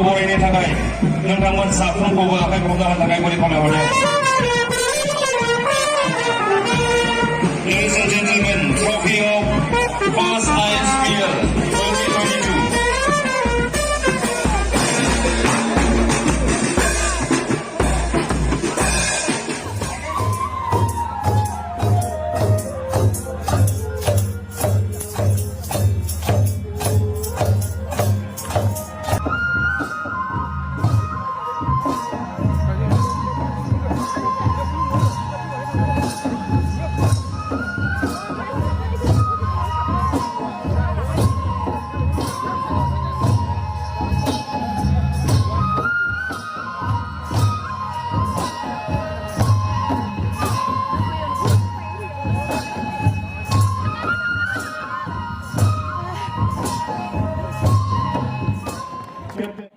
बरायनो थाखाय नोंथांमोन साफ्रोमखौबो आखाइ खबजानो थाखाय गुरै खावलायहरदों। Ladies and gentlemen, trophy of Fast ISPL 2022.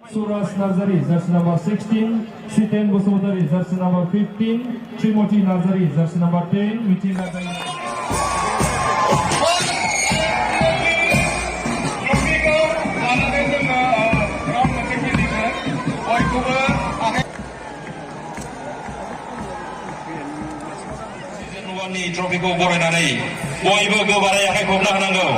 Suraj Nazari, jersey number 16, Siten Busudari, jersey number 15, Trimoti Nazari, jersey number 10, Miti Nazari. ट्रफिखौ बरायनानै बयबो गोबारै आखाइ खबना होनांगौ।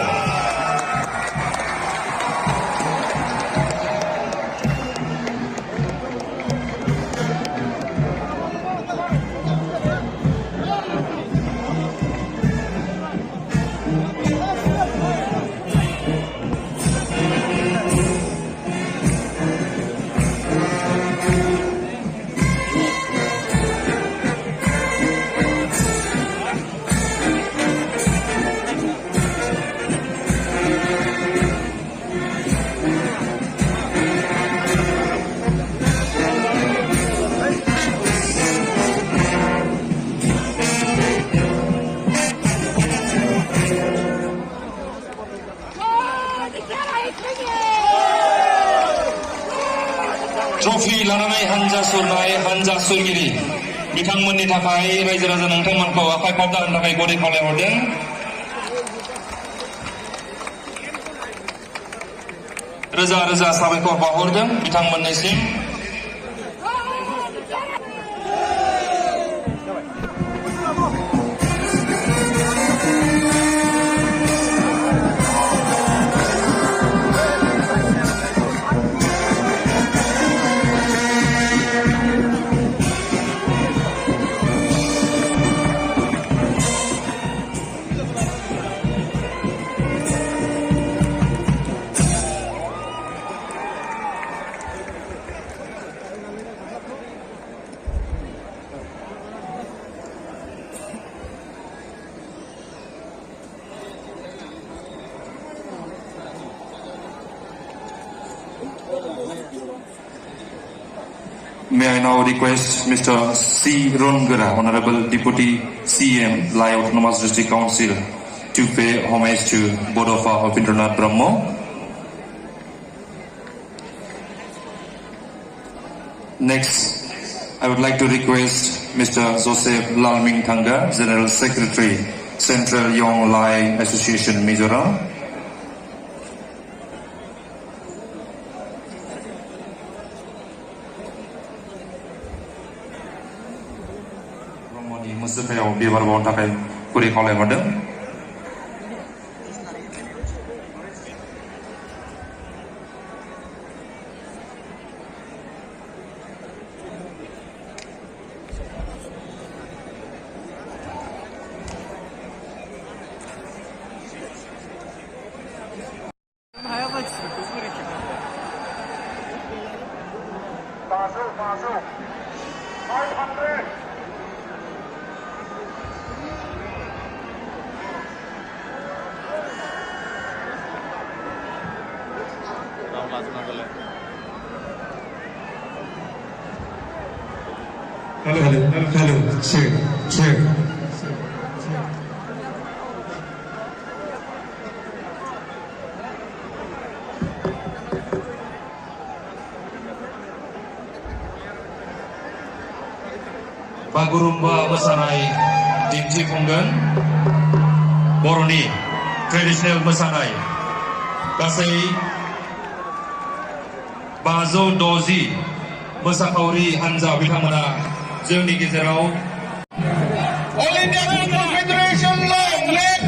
ट्रफी लानानै हानजा सुरनाय हानजा सुरगिरि बिथांमोननि थाखाय रायजो राजा नोंथांमोनखौ आखाइ खबजा होनो थाखाय गुरै खावलायहरदों। रोजा रोजा साबायखर बावहरदों बिथांमोननिसिम। May I now request Mr. C. Rongara, Honorable Deputy CM, Lai Autonomous District Council, to pay homage to Bodofa Rabindranath Brahmo. Next, I would like to request Mr. Joseph Lalming Thanga, General Secretary, Central Yong Lai Association, Mizoram. Brahmoni Mustafayaw bibar bawa takai kuri kalai madam. Masuk. 500. Hello, check. Bagurumba mosaनाय दिन्थिफुंगोन बर'नि traditional मोसानाय गासै 560 मोसाखावरि हान्जा बिथांमोना जोंनि गेजेराव All India Football Federation long leg.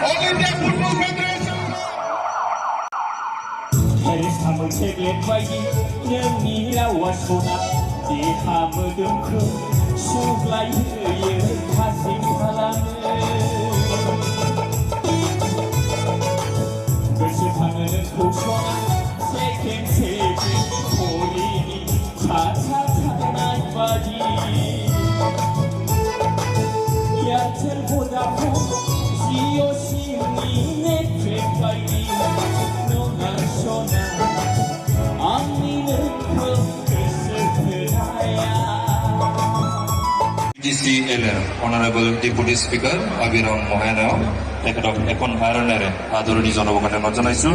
All India Football Federation. 해리삼을 책let바이기 능이라와 소나 디함을 듬크 슈라이트의 가슴사랑을 글씨하면은 고소나 세겜세기 소리니 차차차나 바지 야채보다 호 지오시니 내 책바이기 너가 소나 언니는 GCLR Honorable Deputy Speaker Abiram Mohana তেখেতক এখন ভাৰণেৰে আদৰণি জনাবৰ কাৰণে অনুৰোধ জনাইছো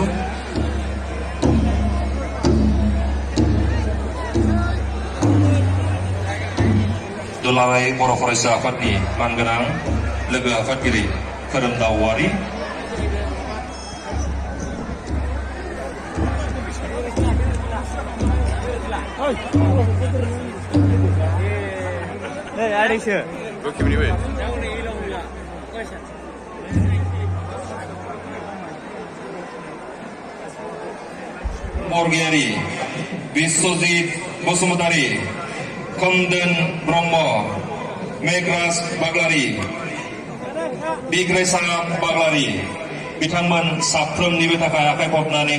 दुलाराय बर' फरायसा आफादनि मानगोनां लोगो आफादगिरि खोरोमदाव औवारि बरगयारि बिश्वजित बसुमतारि खोमदोन ब्रह्म मेघराज बाग्लारि बिग्रायसा बाग्लारि बिथांमोन साफ्रोमनिबो थाखाय आखाइ खबनानै